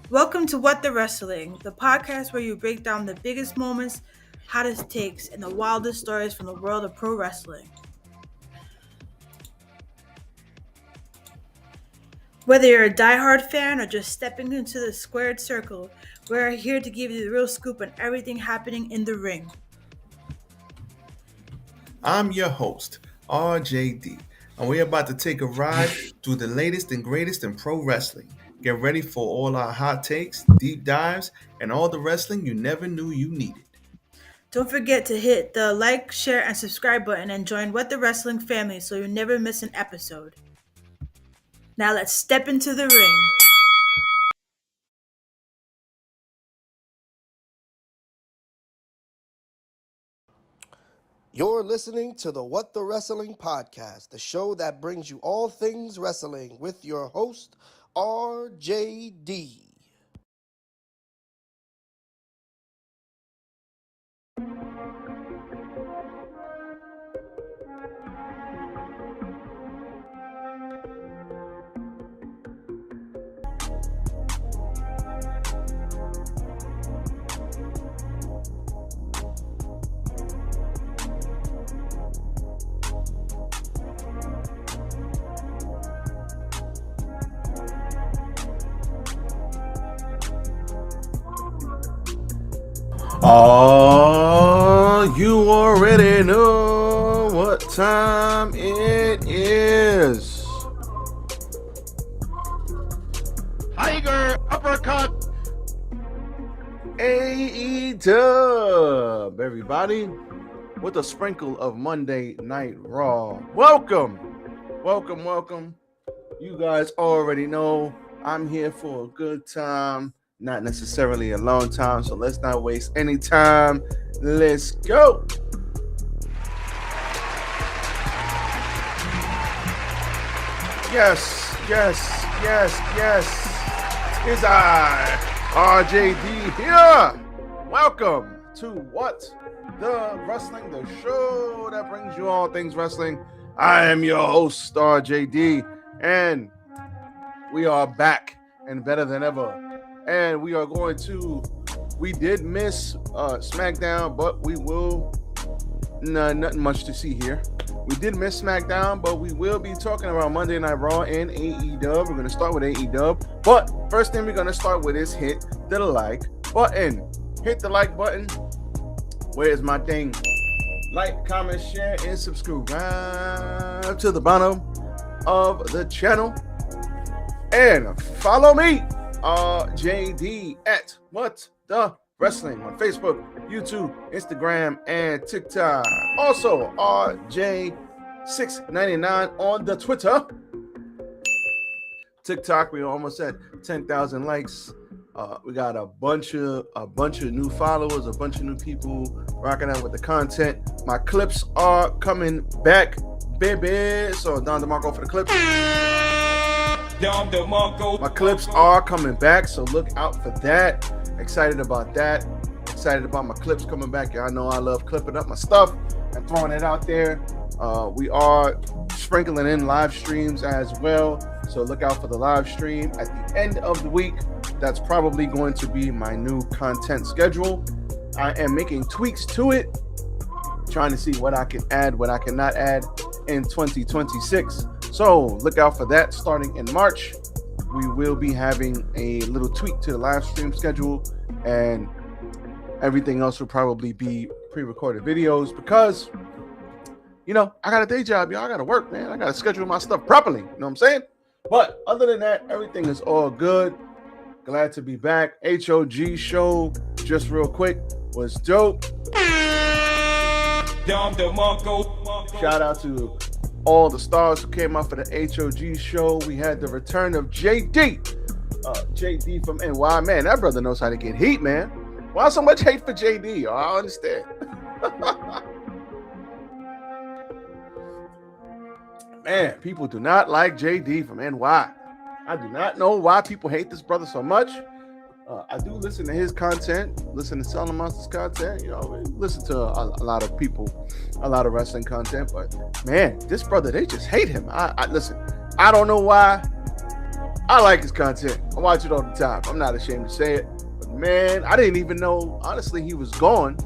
Welcome to What the Wrestling, the podcast where you break down the biggest moments, hottest takes, and the wildest stories from the world of pro wrestling. Whether you're a diehard fan or just stepping into the squared circle, we're here to give you the real scoop on everything happening in the ring. I'm your host, RJD, and we're about to take a ride through the latest and greatest in pro wrestling. Get ready for all our hot takes, deep dives, and all the wrestling you never knew you needed. Don't forget to hit the like, share, and subscribe button and join What the Wrestling family so you never miss an episode. Now let's step into the ring. You're listening to the What the Wrestling podcast, the show that brings you all things wrestling with your host, RJD. Oh, you already know what time it is. Tiger uppercut. AEW, everybody, with a sprinkle of Monday Night Raw. Welcome. You guys already know I'm here for a good time, not necessarily a long time, so let's not waste any time. Let's go. Yes. It's I, RJD here. Welcome to What the Wrestling, the show that brings you all things wrestling. I am your host, RJD, and we are back and better than ever. And we did miss SmackDown, but we will, nothing much to see here. We did miss SmackDown, but we will be talking about Monday Night Raw and AEW. We're going to start with AEW. But first thing we're going to start with is hit the like button. Hit the like button. Where's my thing? Like, comment, share, and subscribe to the bottom of the channel. And follow me, RJD, at What the Wrestling on Facebook, YouTube, Instagram, and TikTok. Also, RJ699 on the Twitter. TikTok, we almost at 10,000 likes. We got a bunch of new followers, a bunch of new people rocking out with the content. My clips are coming back, baby. So Don DeMarco for the clips. My clips are coming back, so look out for that. Excited about that. Excited about my clips coming back. Y'all know I love clipping up my stuff and throwing it out there. We are sprinkling in live streams as well, so look out for the live stream at the end of the week. That's probably going to be my new content schedule. I am making tweaks to it, trying to see what I can add, what I cannot add in 2026. So look out for that starting in March. We will be having a little tweak to the live stream schedule, and everything else will probably be pre-recorded videos because, I got a day job, y'all. I got to work, man. I got to schedule my stuff properly. You know what I'm saying? But other than that, everything is all good. Glad to be back. HOG show, just real quick, was dope. Shout out to all the stars who came out for the HOG show. We had the return of JD. JD from NY. Man, that brother knows how to get heat, man. Why so much hate for JD? I don't understand. Man, people do not like JD from NY. I do not know why people hate this brother so much. I do listen to his content, listen to Selling Monsters content, listen to a lot of people, a lot of wrestling content, but man, this brother, they just hate him. I listen, I don't know why. I like his content. I watch it all the time. I'm not ashamed to say it. But man, I didn't even know, honestly, he was gone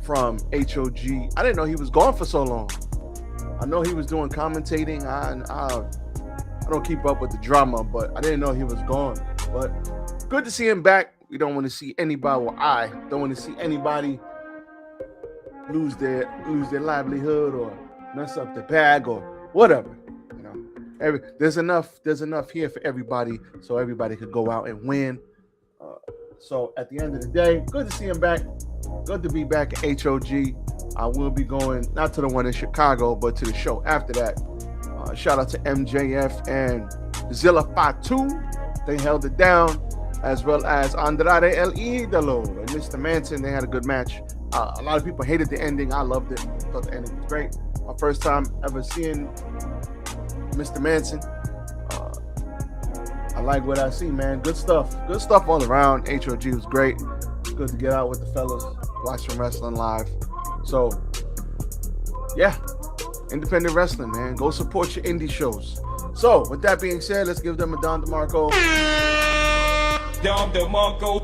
from HOG. I didn't know he was gone for so long. I know he was doing commentating. I don't keep up with the drama, but I didn't know he was gone. But good to see him back. We don't want to see anybody, well, I don't want to see anybody lose their livelihood or mess up the bag or whatever. You know, there's enough here for everybody, so everybody could go out and win. So at the end of the day, good to see him back. Good to be back at HOG. I will be going not to the one in Chicago, but to the show after that. Shout out to MJF and Zilla Fatu. They held it down, as well as Andrade El Idolo and Mr. Manson. They had a good match. A lot of people hated the ending. I loved it. I thought the ending was great. My first time ever seeing Mr. Manson. I like what I see, man. Good stuff. Good stuff all around. HOG was great. Good to get out with the fellas, watch some wrestling live. So, yeah. Independent wrestling, man. Go support your indie shows. So, with that being said, let's give them a Don DeMarco.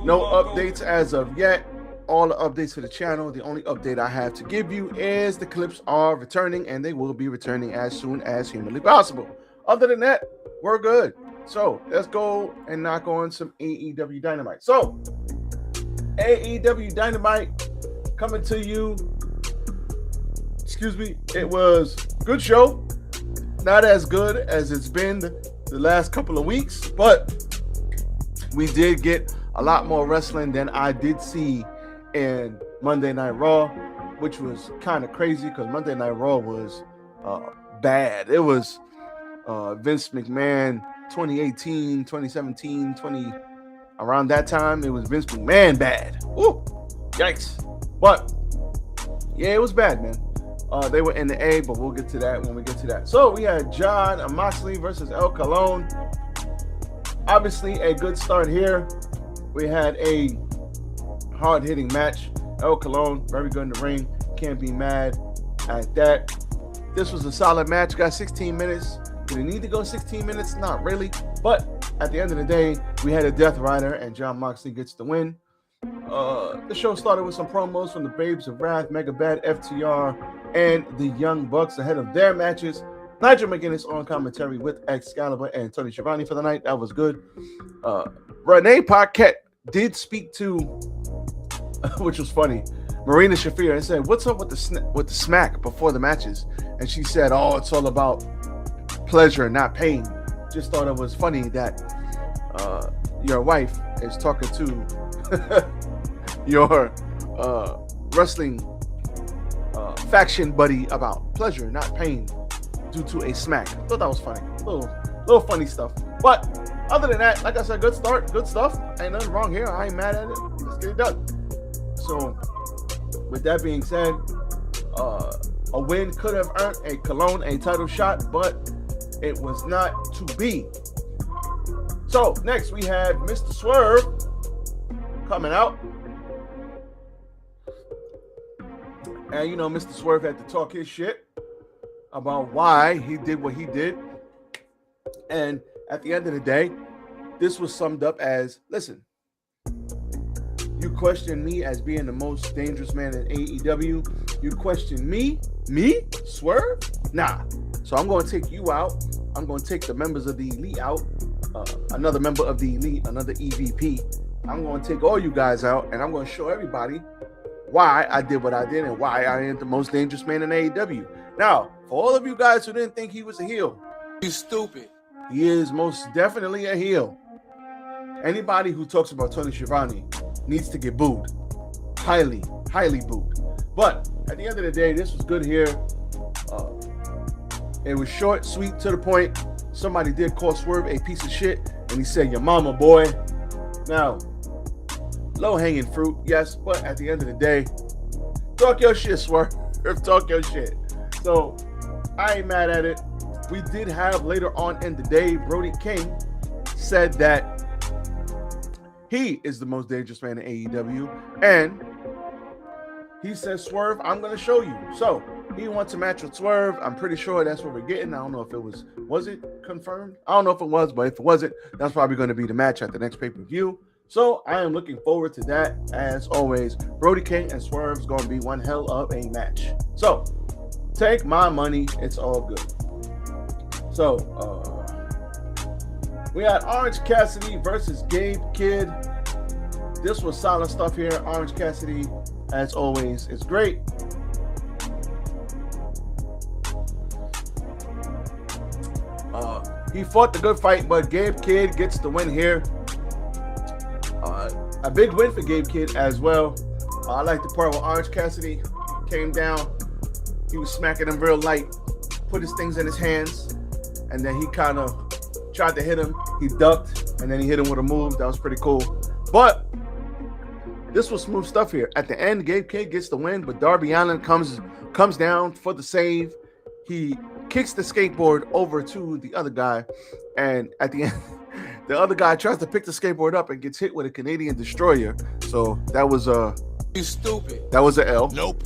No updates as of yet. All the updates to the channel. The only update I have to give you is the clips are returning, and they will be returning as soon as humanly possible. Other than that, we're good. So, let's go and knock on some AEW Dynamite. So, AEW Dynamite coming to you. Excuse me. It was a good show. Not as good as it's been the last couple of weeks, but we did get a lot more wrestling than I did see in Monday Night Raw, which was kind of crazy because Monday Night Raw was bad. It was Vince McMahon 2018, 2017, around that time. It was Vince McMahon bad. Ooh, yikes. But yeah, it was bad, man. They were in the A, but we'll get to that when we get to that. So we had Jon Moxley versus El Colon. Obviously, a good start here. We had a hard-hitting match. El Colon, very good in the ring. Can't be mad at that. This was a solid match. Got 16 minutes. Did it need to go 16 minutes? Not really. But at the end of the day, we had a Death Rider, and Jon Moxley gets the win. The show started with some promos from the Babes of Wrath, Mega Bad, FTR, and the Young Bucks ahead of their matches. Nigel McGuinness on commentary with Excalibur and Tony Schiavone for the night. That was good. Renee Paquette did speak to, which was funny, Marina Shafir, and said, "What's up with the smack before the matches?" And she said, "Oh, it's all about pleasure, not pain." Just thought it was funny that your wife is talking to your wrestling faction buddy about pleasure, not pain, due to a smack. Thought that was funny. Little funny stuff. But other than that, like I said, good start, good stuff. Ain't nothing wrong here. I ain't mad at it. Let's get it done. So, with that being said, a win could have earned a Cologne a title shot, but it was not to be. So, next we had Mr. Swerve coming out. And, you know, Mr. Swerve had to talk his shit about why he did what he did. And at the end of the day, this was summed up as, listen, you question me as being the most dangerous man in AEW. You question me, Swerve? Nah. So I'm going to take you out. I'm going to take the members of the Elite out. Another member of the Elite, another EVP. I'm going to take all you guys out, and I'm going to show everybody why I did what I did and why I am the most dangerous man in AEW. Now, for all of you guys who didn't think he was a heel, You stupid. he is most definitely a heel. Anybody who talks about Tony Schiavone needs to get booed. Highly booed. But at the end of the day, this was good here. It was short, sweet, to the point. Somebody did call Swerve a piece of shit, and he said, "Your mama, boy." Now, low-hanging fruit, yes, but at the end of the day, talk your shit, Swerve. Talk your shit. So, I ain't mad at it. We did have later on in the day, Brody King said that he is the most dangerous man in AEW, and he says, "Swerve, I'm going to show you." So, He wants a match with Swerve. I'm pretty sure that's what we're getting. I don't know if it was it confirmed? I don't know if it was, but if it wasn't, that's probably going to be the match at the next pay-per-view. So I am looking forward to that. As always, Brody King and Swerve is going to be one hell of a match. So take my money. It's all good. So we had Orange Cassidy versus Gabe Kidd. This was solid stuff here. Orange Cassidy, as always, is great. He fought the good fight, but Gabe Kidd gets the win here. A big win for Gabe Kidd as well. I like the part where Orange Cassidy came down. He was smacking him real light, put his things in his hands, and then he kind of tried to hit him. He ducked, and then he hit him with a move. That was pretty cool. But this was smooth stuff here. At the end, Gabe Kidd gets the win, but Darby Allin comes down for the save. He kicks the skateboard over to the other guy, and at the end, the other guy tries to pick the skateboard up and gets hit with a Canadian destroyer. So that was You stupid. that was an L. Nope.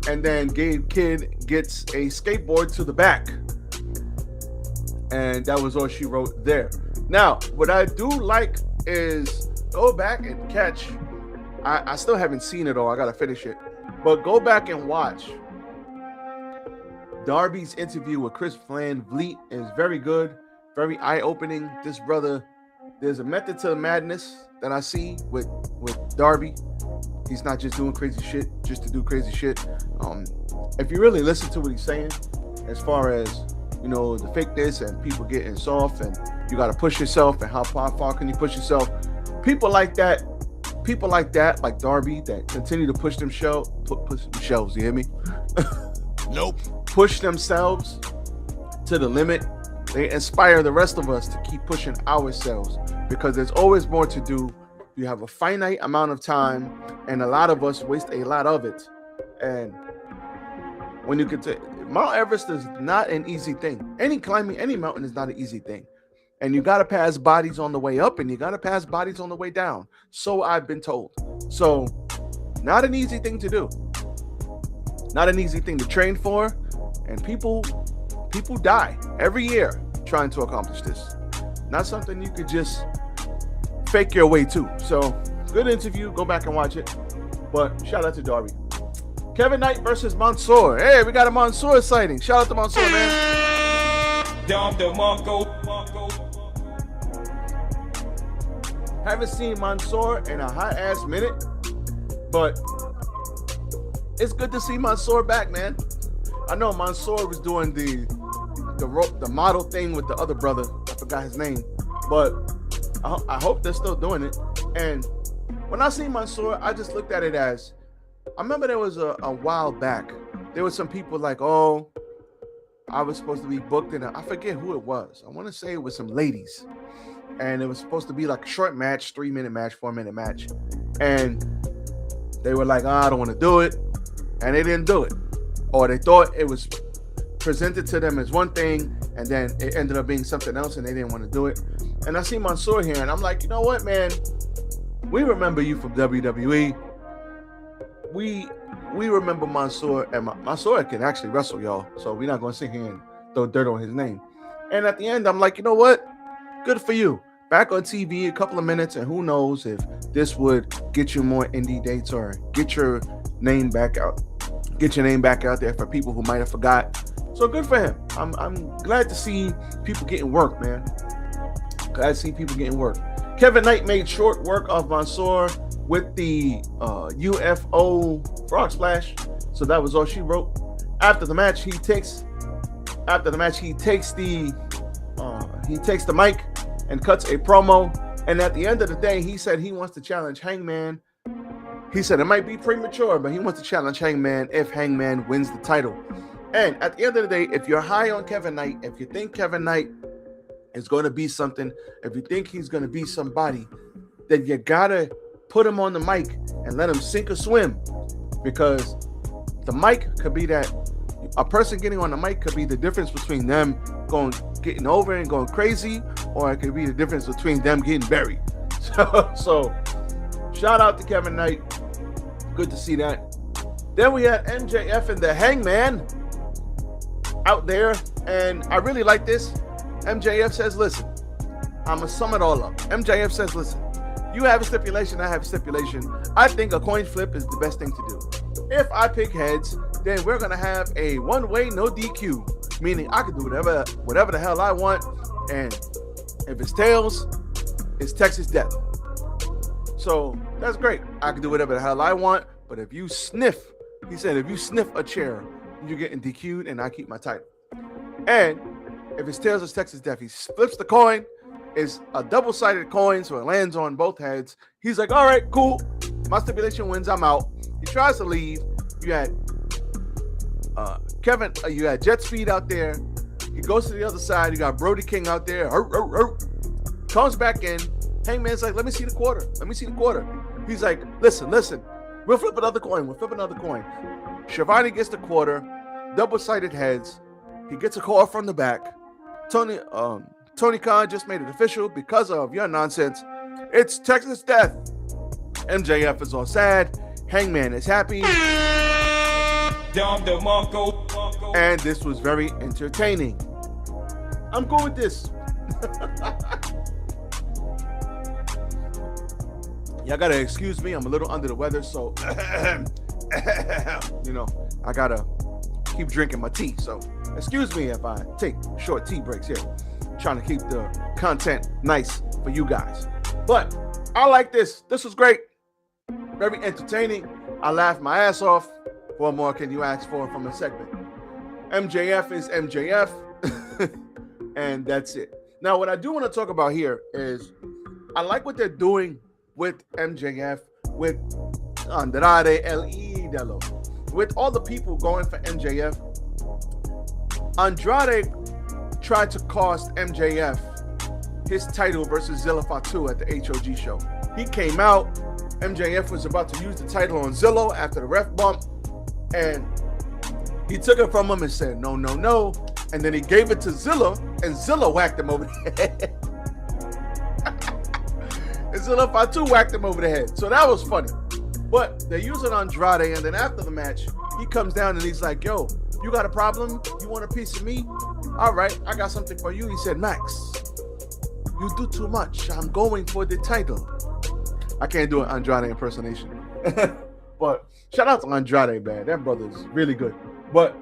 And then Gabe Kidd gets a skateboard to the back, and that was all she wrote there. Now, what I do like is go back and catch. I still haven't seen it all. I gotta finish it, but go back and watch. Darby's interview with Chris Van Vliet is very good, very eye-opening. This brother, there's a method to the madness that I see with Darby. He's not just doing crazy shit just to do crazy shit. If you really listen to what he's saying, as far as, you know, the fakeness and people getting soft and you got to push yourself and how far can you push yourself? People like that, like Darby, that continue to push them shelves. You hear me? Nope. Push themselves to the limit. They inspire the rest of us to keep pushing ourselves, because there's always more to do. You have a finite amount of time, and a lot of us waste a lot of it. And when you get to Mount Everest, is not an easy thing. Climbing any mountain is not an easy thing. And you got to pass bodies on the way up, and you got to pass bodies on the way down. So I've been told. So not an easy thing to do. Not an easy thing to train for. And people die every year trying to accomplish this. Not something you could just fake your way to. So good interview. Go back and watch it. But shout out to Darby. Kevin Knight versus Mansoor. Hey, we got a Mansoor sighting. Shout out to Mansoor, man. Haven't seen Mansoor in a hot ass minute, but it's good to see Mansoor back, man. I know Mansoor was doing the model thing with the other brother. I forgot his name, but I hope they're still doing it. And when I see Mansoor, I just looked at it as, I remember there was a while back, there were some people like, oh, I was supposed to be booked in I forget who it was. I want to say it was some ladies. And it was supposed to be like a short match, 3-minute match, 4-minute match. And they were like, I don't want to do it. And they didn't do it. Or they thought it was presented to them as one thing, and then it ended up being something else, and they didn't want to do it. And I see Mansoor here, and I'm like, you know what, man? We remember you from WWE. We remember Mansoor, and Mansoor can actually wrestle, y'all. So we're not going to sit here and throw dirt on his name. And at the end, I'm like, you know what? Good for you. Back on TV, a couple of minutes, and who knows if this would get you more indie dates or get your name back out. Get your name back out there for people who might have forgot. So good for him. I'm glad to see people getting work, man. Glad to see people getting work. Kevin Knight made short work of Mansoor with the UFO frog splash. So that was all she wrote. After the match, he takes the mic and cuts a promo. And at the end of the day, he said he wants to challenge Hangman. He said it might be premature, but he wants to challenge Hangman if Hangman wins the title. And at the end of the day, if you're high on Kevin Knight, if you think Kevin Knight is going to be something, if you think he's going to be somebody, then you got to put him on the mic and let him sink or swim. Because the mic could be that, a person getting on the mic could be the difference between them getting over and going crazy, or it could be the difference between them getting buried. So shout out to Kevin Knight. Good to see that. Then we had MJF and the Hangman out there, and I really like this. MJF says, listen, I'm going to sum it all up. MJF says, listen, you have a stipulation, I have a stipulation. I think a coin flip is the best thing to do. If I pick heads, then we're going to have a one-way, no DQ, meaning I can do whatever the hell I want, and if it's tails, it's Texas death. So that's great. I can do whatever the hell I want, but if you sniff, he said, if you sniff a chair, you're getting DQ'd, and I keep my title. And if it's tails, it's Texas death. He flips the coin. It's a double-sided coin, so it lands on both heads. He's like, all right, cool. My stipulation wins. I'm out. He tries to leave. You had Kevin, you had Jet Speed out there. He goes to the other side. You got Brody King out there. Comes back in. Hangman's like, let me see the quarter. Let me see the quarter. He's like, listen. We'll flip another coin. Shivani gets the quarter. Double-sided heads. He gets a call from the back. Tony Khan just made it official because of your nonsense. It's Texas death. MJF is all sad. Hangman is happy. And this was very entertaining. I'm good with this. Y'all gotta excuse me. I'm a little under the weather, so I gotta keep drinking my tea. So excuse me if I take short tea breaks here. Trying to keep the content nice for you guys. But I like this. This was great. Very entertaining. I laughed my ass off. What more can you ask for from a segment? MJF is MJF. And that's it. Now, what I do want to talk about here is I like what they're doing with MJF, with Andrade, El Idolo, with all the people going for MJF. Andrade tried to cost MJF his title versus Zilla Fatu at the HOG show. He came out. MJF was about to use the title on Zillow after the ref bump, and he took it from him and said, no. And then he gave it to Zilla, and Zilla whacked him over the head. And Zilla Fatu whacked him over the head. So that was funny. But they're using Andrade, and then after the match, he comes down and he's like, yo, you got a problem? You want a piece of me? All right, I got something for you. He said, Max, you do too much. I'm going for the title. I can't do an Andrade impersonation. But shout out to Andrade, man. That brother's really good. But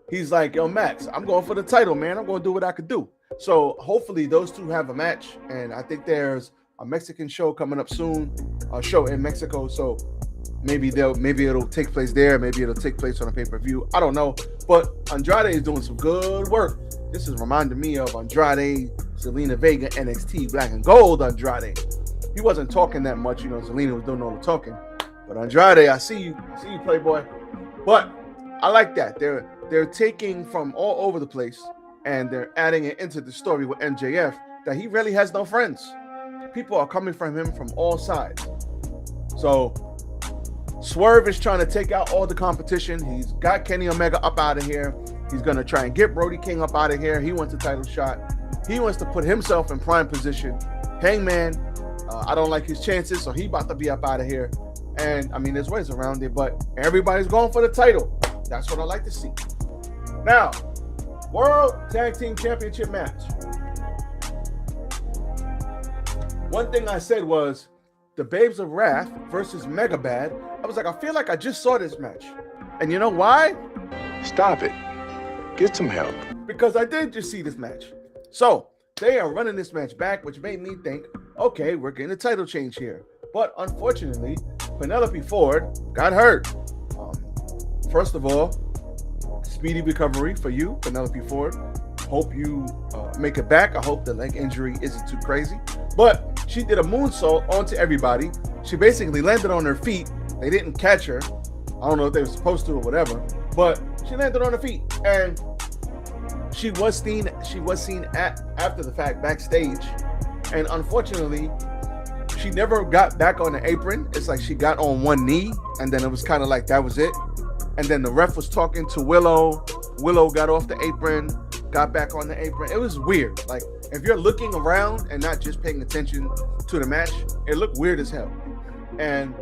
he's like, yo, Max, I'm going for the title, man. I'm going to do what I could do. So hopefully those two have a match. And I think there's a Mexican show coming up soon, a show in Mexico. So maybe it'll take place there. Maybe it'll take place on a pay-per-view. I don't know. But Andrade is doing some good work. This is reminding me of Andrade, Zelina Vega, NXT Black and Gold Andrade. He wasn't talking that much. Zelina was doing all the talking. But Andrade, I see you, Playboy. But I like that. They're taking from all over the place and they're adding it into the story with MJF that he really has no friends. People are coming from him from all sides. So Swerve is trying to take out all the competition. He's got Kenny Omega up out of here. He's going to try and get Brody King up out of here. He wants a title shot. He wants to put himself in prime position. Hangman, I don't like his chances, so he about to be up out of here. And, I mean, there's ways around it, but everybody's going for the title. That's what I like to see. Now, World Tag Team Championship match. One thing I said was the Babes of Wrath versus Mega Bad. I was like, I feel like I just saw this match. And you know why? Stop it. Get some help. Because I did just see this match. So they are running this match back, which made me think, okay, we're getting a title change here. But unfortunately, Penelope Ford got hurt. First of all, speedy recovery for you, Penelope Ford. Hope you make it back. I hope the leg injury isn't too crazy. But she did a moonsault onto everybody. She basically landed on her feet. They didn't catch her. I don't know if they were supposed to or whatever. But she landed on her feet. And she was seen after the fact backstage. And unfortunately, she never got back on the apron. It's like she got on one knee, and then it was kind of like that was it. And then the ref was talking to Willow. Willow got off the apron, got back on the apron. It was weird. Like, if you're looking around and not just paying attention to the match, it looked weird as hell. And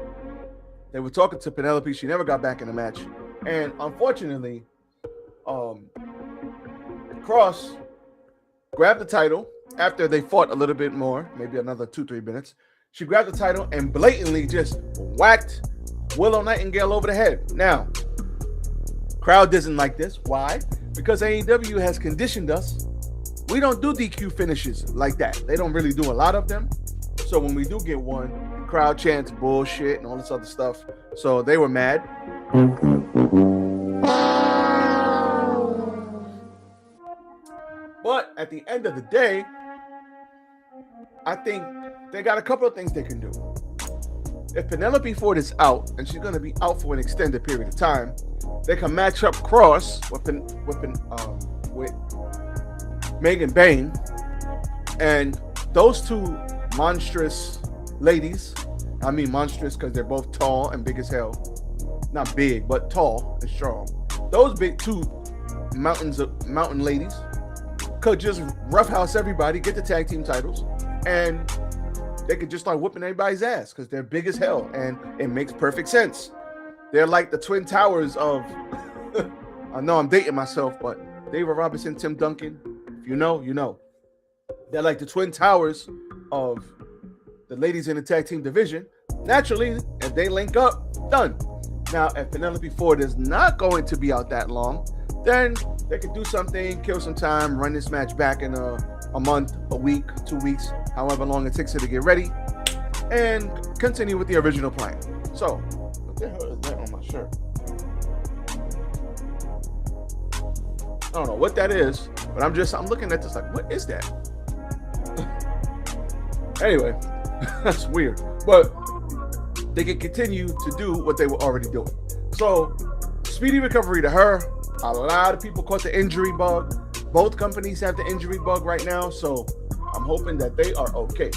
they were talking to Penelope. She never got back in the match. And unfortunately, Cross grabbed the title after they fought a little bit more, maybe another 2-3 minutes. She grabbed the title and blatantly just whacked Willow Nightingale over the head. Now, crowd doesn't like this. Why? Because AEW has conditioned us. We don't do DQ finishes like that. They don't really do a lot of them. So when we do get one, the crowd chants bullshit and all this other stuff. So they were mad. But at the end of the day, I think they got a couple of things they can do. If Penelope Ford is out, and she's going to be out for an extended period of time, they can match up Cross with Megan Bain, and those two monstrous ladies. I mean monstrous because they're both tall and big as hell. Not big, but tall and strong. Those big two mountain ladies could just roughhouse everybody, get the tag team titles, and they could just start whooping everybody's ass because they're big as hell, and it makes perfect sense. They're like the Twin Towers of, I know I'm dating myself, but David Robinson, Tim Duncan, if you know, you know. They're like the Twin Towers of the ladies in the tag team division. Naturally, if they link up, done. Now, if Penelope Ford is not going to be out that long, then they could do something, kill some time, run this match back in a month, a week, 2 weeks, however long it takes her to get ready, and continue with the original plan. So, what the hell is that on my shirt? I don't know what that is, but I'm looking at this like, what is that? Anyway, that's weird. But they can continue to do what they were already doing. So, speedy recovery to her. A lot of people caught the injury bug. Both companies have the injury bug right now, so I'm hoping that they are okay.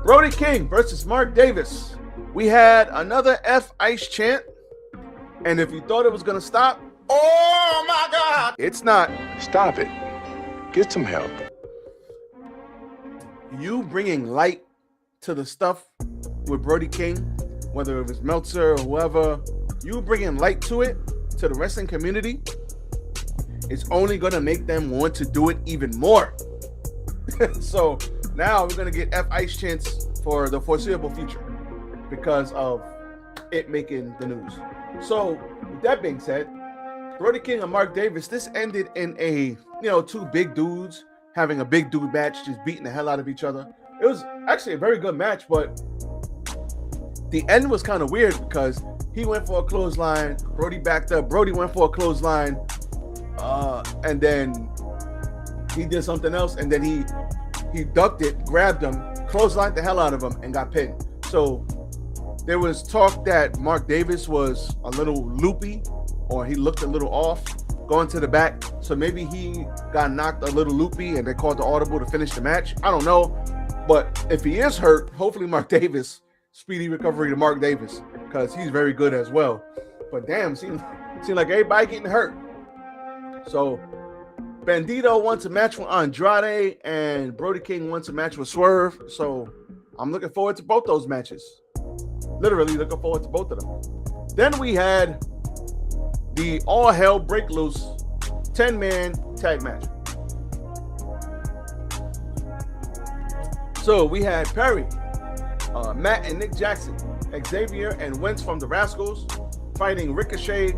Brody King versus Mark Davis. We had another F Ice chant, and if you thought it was going to stop, oh my God, it's not. Stop it. Get some help. You bringing light to the stuff with Brody King, whether it was Meltzer or whoever, you bringing light to it, to the wrestling community, it's only going to make them want to do it even more. So now we're going to get F Ice chants for the foreseeable future because of it making the news. So with that being said, Brody King and Mark Davis, this ended in a, two big dudes having a big dude match, just beating the hell out of each other. It was actually a very good match, but the end was kind of weird because he went for a clothesline, Brody backed up, Brody went for a clothesline, and then he did something else, and then he ducked it, grabbed him, clotheslined the hell out of him, and got pinned. So there was talk that Mark Davis was a little loopy, or he looked a little off going to the back. So maybe he got knocked a little loopy and they called the audible to finish the match. I don't know. But if he is hurt, hopefully Mark Davis, speedy recovery to Mark Davis, because he's very good as well. But damn, seems like everybody getting hurt. So Bandito wants a match with Andrade and Brody King wants a match with Swerve. So I'm looking forward to both those matches. Literally looking forward to both of them. Then we had the All Hell Break Loose 10-man tag match. So we had Perry, Matt and Nick Jackson, Xavier and Wentz from the Rascals fighting Ricochet,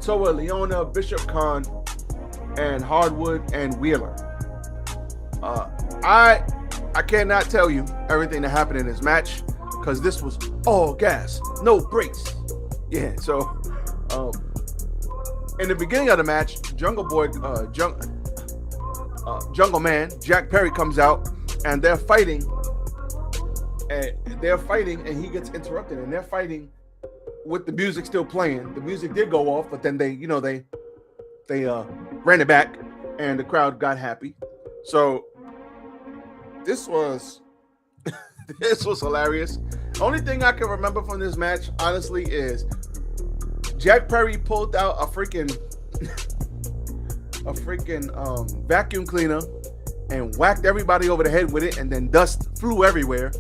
Toa Leona, Bishop Khan, and Hardwood and Wheeler. I cannot tell you everything that happened in this match because this was all gas, no brakes. Yeah, so in the beginning of the match, Jungle Man, Jack Perry comes out and they're fighting and he gets interrupted and they're fighting with the music still playing. The music did go off, but then they ran it back and the crowd got happy. So this was hilarious. Only thing I can remember from this match, honestly, is Jack Perry pulled out a freaking vacuum cleaner and whacked everybody over the head with it, and then dust flew everywhere.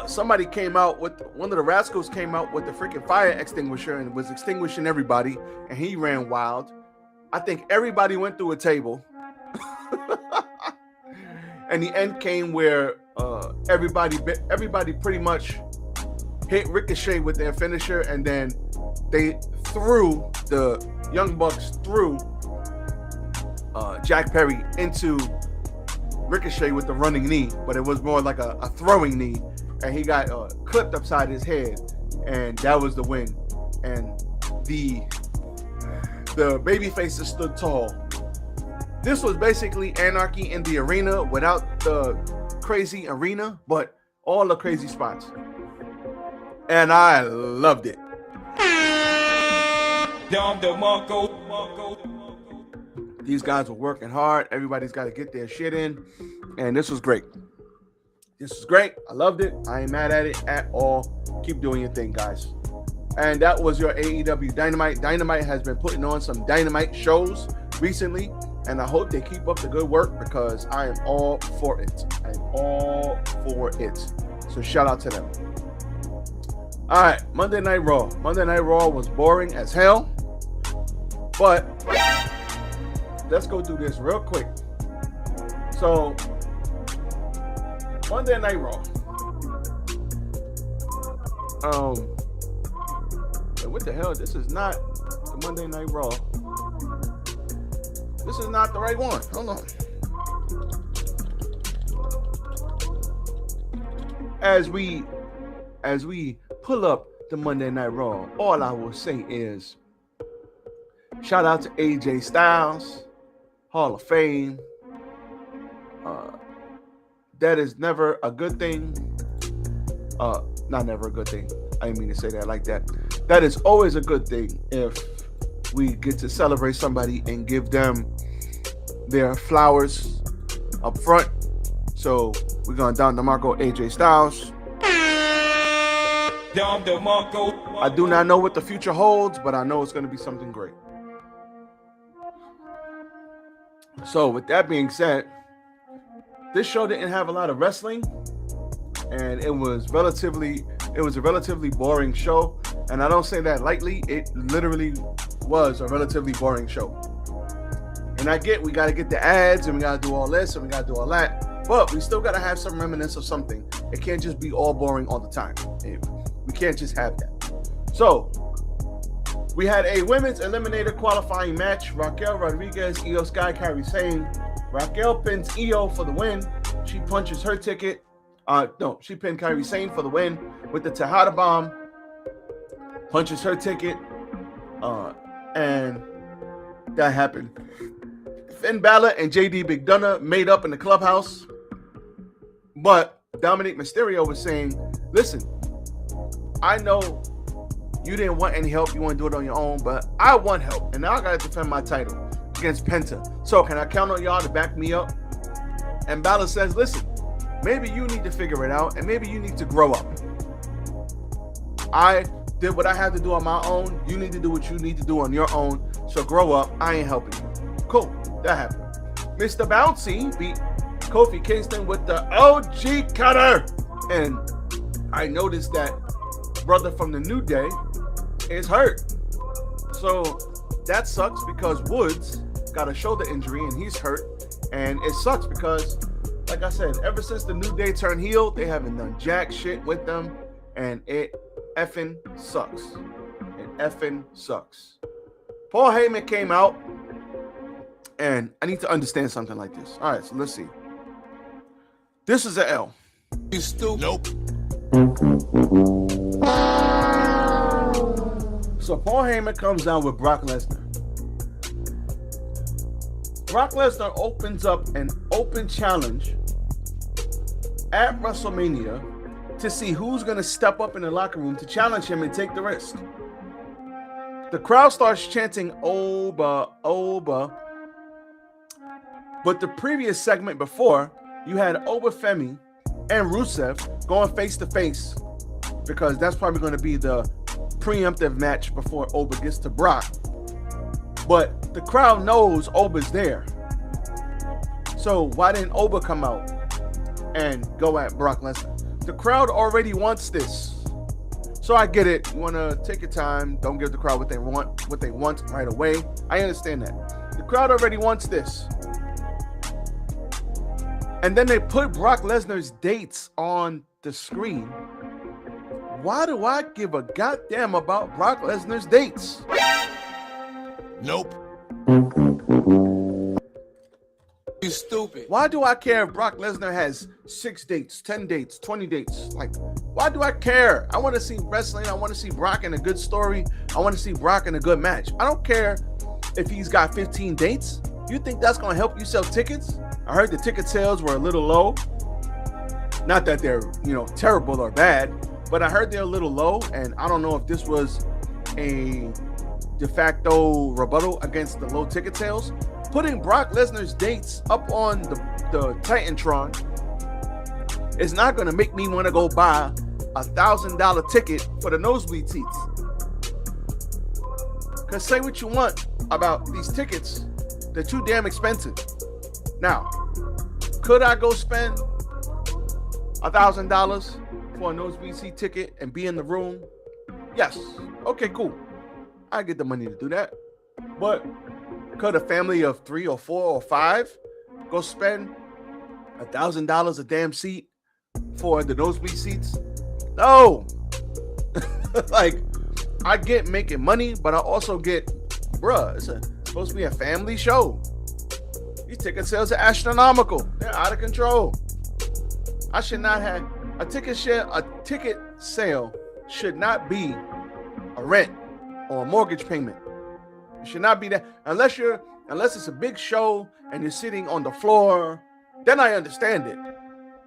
somebody came out with, one of the rascals came out with the freaking fire extinguisher and was extinguishing everybody, and he ran wild. I think everybody went through a table. And the end came where everybody pretty much hit Ricochet with their finisher, and then they threw, the Young Bucks threw Jack Perry into Ricochet with the running knee, but it was more like a throwing knee, and he got clipped upside his head, and that was the win. And the baby faces stood tall. This was basically anarchy in the arena without the crazy arena, but all the crazy spots. And I loved it. These guys were working hard. Everybody's got to get their shit in. And this was great. This was great. I loved it. I ain't mad at it at all. Keep doing your thing, guys. And that was your AEW Dynamite. Dynamite has been putting on some Dynamite shows recently, and I hope they keep up the good work because I am all for it. I am all for it. So shout out to them. All right, Monday Night Raw. Monday Night Raw was boring as hell, but let's go through this real quick. So, Monday Night Raw. What the hell? This is not the Monday Night Raw. This is not the right one. Hold on. As we pull up the Monday Night Raw, all I will say is shout out to AJ Styles, Hall of Fame. That is never a good thing. Not never a good thing. I didn't mean to say that like that. That is always a good thing if we get to celebrate somebody and give them their flowers up front. So we're going down to Marco AJ Styles. I do not know what the future holds, but I know it's going to be something great. So with that being said, this show didn't have a lot of wrestling, and it was a relatively boring show. And I don't say that lightly. It literally was a relatively boring show. And I get we got to get the ads and we got to do all this and we got to do all that, but we still got to have some remnants of something. It can't just be all boring all the time. We can't just have that. So we had a women's eliminator qualifying match. Raquel Rodriguez, Io Sky, Kairi Sane. Raquel pins Io for the win. She punches her ticket. She pinned Kairi Sane for the win with the Tejada Bomb. Punches her ticket. And that happened. Finn Balor and JD Big Dunna made up in the clubhouse. But Dominic Mysterio was saying, listen, I know you didn't want any help. You want to do it on your own, but I want help. And now I got to defend my title against Penta. So can I count on y'all to back me up? And Balor says, listen, maybe you need to figure it out, and maybe you need to grow up. I did what I had to do on my own. You need to do what you need to do on your own. So grow up. I ain't helping you. Cool. That happened. Mr. Bouncy beat Kofi Kingston with the OG cutter. And I noticed that brother from the New Day is hurt. So that sucks because Woods got a shoulder injury and he's hurt. And it sucks because, like I said, ever since the New Day turned heel, they haven't done jack shit with them. And it effing sucks. It effing sucks. Paul Heyman came out, and I need to understand something like this. All right, so let's see. This is an L. You stupid. Nope. So Paul Heyman comes down with Brock Lesnar. Brock Lesnar opens up an open challenge at WrestleMania to see who's going to step up in the locker room to challenge him and take the risk. The crowd starts chanting, Oba, Oba. But the previous segment before, you had Oba Femi and Rusev going face to face because that's probably going to be the preemptive match before Oba gets to Brock. But the crowd knows Oba's there. So why didn't Oba come out and go at Brock Lesnar? The crowd already wants this. So I get it. You want to take your time. Don't give the crowd what they want right away. I understand that. The crowd already wants this. And then they put Brock Lesnar's dates on the screen. Why do I give a goddamn about Brock Lesnar's dates? Nope. You stupid. Why do I care if Brock Lesnar has 6 dates, 10 dates, 20 dates? Like, why do I care? I want to see wrestling. I want to see Brock in a good story. I want to see Brock in a good match. I don't care if he's got 15 dates. You think that's going to help you sell tickets? I heard the ticket sales were a little low. Not that they're, terrible or bad, but I heard they're a little low, and I don't know if this was a de facto rebuttal against the low ticket sales. Putting Brock Lesnar's dates up on the Titantron is not going to make me want to go buy $1,000 ticket for the nosebleed seats. Because say what you want about these tickets, they're too damn expensive. Now, could I go spend $1,000 for a nosebleed seat ticket and be in the room? Yes. Okay, cool. I get the money to do that. But could a family of 3 or 4 or 5 go spend $1,000 a damn seat for the nosebleed seats? No. Like, I get making money, but I also get, it's supposed to be a family show. These ticket sales are astronomical. They're out of control. I should not have a ticket sale should not be a rent or a mortgage payment. It should not be that unless it's a big show and you're sitting on the floor, then I understand it.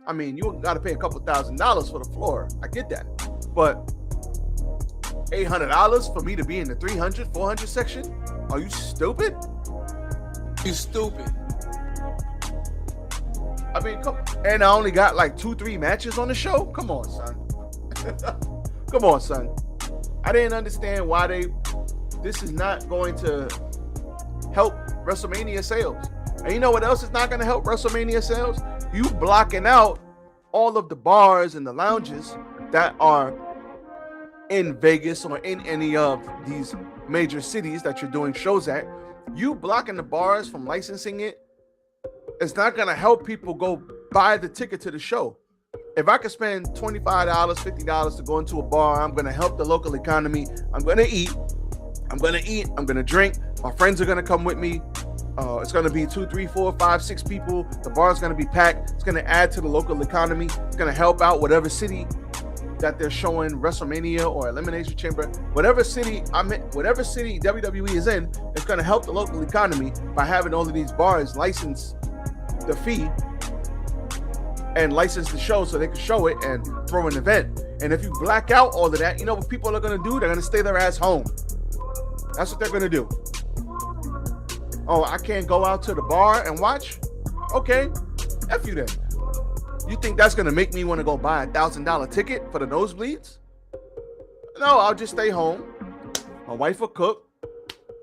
I mean, you got to pay a couple $1,000s for the floor. I get that. But $800 for me to be in the 300, 400 section? Are you stupid? You stupid. I mean, and I only got like 2-3 matches on the show? Come on, son. Come on, son. I didn't understand why this is not going to help WrestleMania sales. And you know what else is not going to help WrestleMania sales? You blocking out all of the bars and the lounges that are in Vegas or in any of these major cities that you're doing shows at. You blocking the bars from licensing it, it's not going to help people go buy the ticket to the show. If I could spend $25, $50 to go into a bar, I'm going to help the local economy. I'm going to eat. I'm going to drink. My friends are going to come with me. It's going to be 2, 3, 4, 5, 6 people. The bar's going to be packed. It's going to add to the local economy. It's going to help out whatever city that they're showing WrestleMania or Elimination Chamber. Whatever city WWE is in, it's going to help the local economy by having all of these bars license the fee and license the show so they can show it and throw an event. And if you black out all of that, you know what people are going to do? They're going to stay their ass home. That's what they're going to do. Oh, I can't go out to the bar and watch? Okay, F you then. You think that's going to make me want to go buy $1,000 ticket for the nosebleeds? No, I'll just stay home. My wife will cook.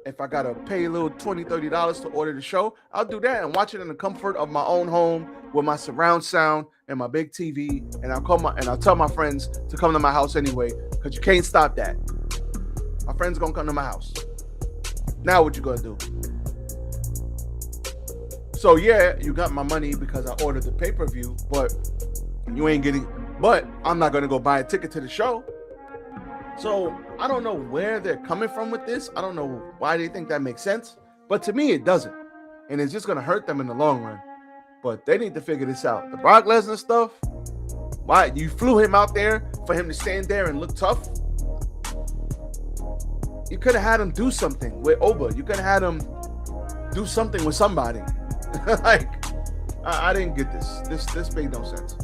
If I got to pay a little $20, $30 to order the show, I'll do that and watch it in the comfort of my own home with my surround sound and my big TV. And I'll tell my friends to come to my house anyway, because you can't stop that. My friends going to come to my house. Now what you going to do? So yeah, you got my money because I ordered the pay-per-view, but I'm not going to go buy a ticket to the show. So I don't know where they're coming from with this. I don't know why they think that makes sense, but to me it doesn't. And it's just going to hurt them in the long run. But they need to figure this out. The Brock Lesnar stuff, why you flew him out there for him to stand there and look tough? You could have had him do something with Oba. You could have had him do something with somebody. Like, I didn't get this. This made no sense.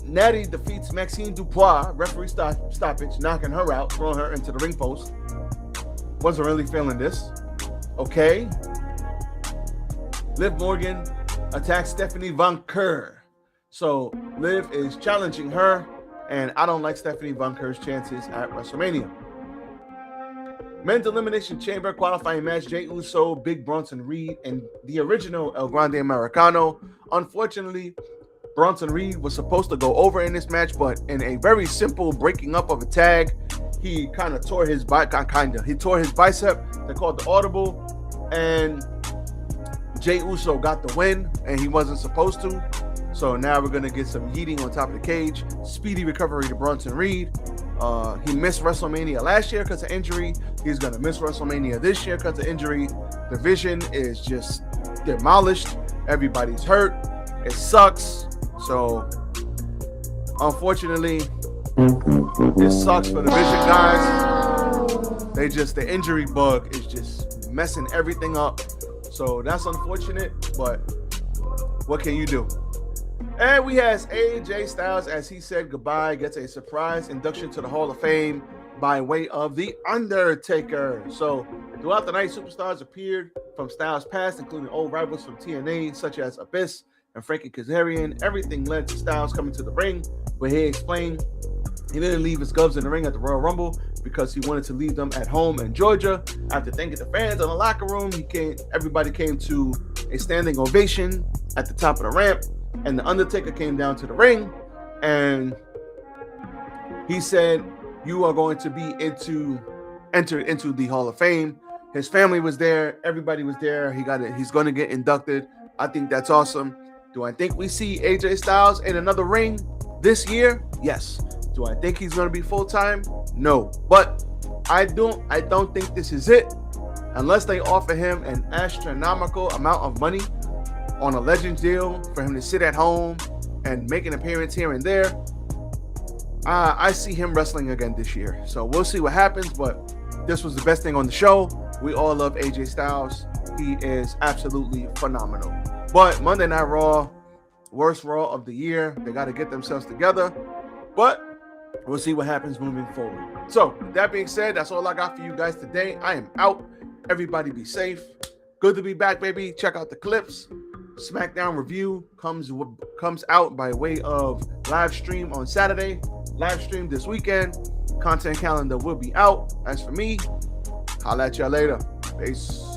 Natty defeats Maxine Dupois, referee stoppage, knocking her out, throwing her into the ring post. Wasn't really feeling this. Okay. Liv Morgan attacks Stephanie Von Kerr. So Liv is challenging her, and I don't like Stephanie Von Kerr's chances at WrestleMania. Men's Elimination Chamber qualifying match, Jey Uso, Big Bronson Reed, and the original El Grande Americano. Unfortunately, Bronson Reed was supposed to go over in this match, but in a very simple breaking up of a tag, he kind of tore his He tore his bicep. They called the audible, and Jey Uso got the win, and he wasn't supposed to. So now we're gonna get some yeeting on top of the cage. Speedy recovery to Bronson Reed. He missed WrestleMania last year because of injury. He's gonna miss WrestleMania this year because of injury. The Vision is just demolished. Everybody's hurt. It sucks. So unfortunately, it sucks for the Vision guys. The injury bug is just messing everything up. So that's unfortunate, but what can you do? And we has AJ Styles, as he said goodbye, gets a surprise induction to the Hall of Fame by way of The Undertaker. So throughout the night, superstars appeared from Styles' past, including old rivals from TNA, such as Abyss and Frankie Kazarian. Everything led to Styles coming to the ring, where he explained he didn't leave his gloves in the ring at the Royal Rumble because he wanted to leave them at home in Georgia. After thanking the fans in the locker room, everybody came to a standing ovation at the top of the ramp, and The Undertaker came down to the ring, and he said, "You are going to be entered into the Hall of Fame." His family was there, everybody was there. He's going to get inducted. I think that's awesome. Do I think we see AJ Styles in another ring this year? Yes. Do I think he's going to be full-time? No. But I don't think this is it unless they offer him an astronomical amount of money on a Legends deal for him to sit at home and make an appearance here and there. I see him wrestling again this year. So we'll see what happens, but this was the best thing on the show. We all love AJ Styles. He is absolutely phenomenal. But Monday Night Raw, worst Raw of the year. They got to get themselves together. But we'll see what happens moving forward. So with that being said, that's all I got for you guys today. I am out. Everybody be safe. Good to be back, baby. Check out the clips. SmackDown review comes out by way of live stream on Saturday. Live stream this weekend. Content calendar will be out. As for me, holla at y'all later. Peace.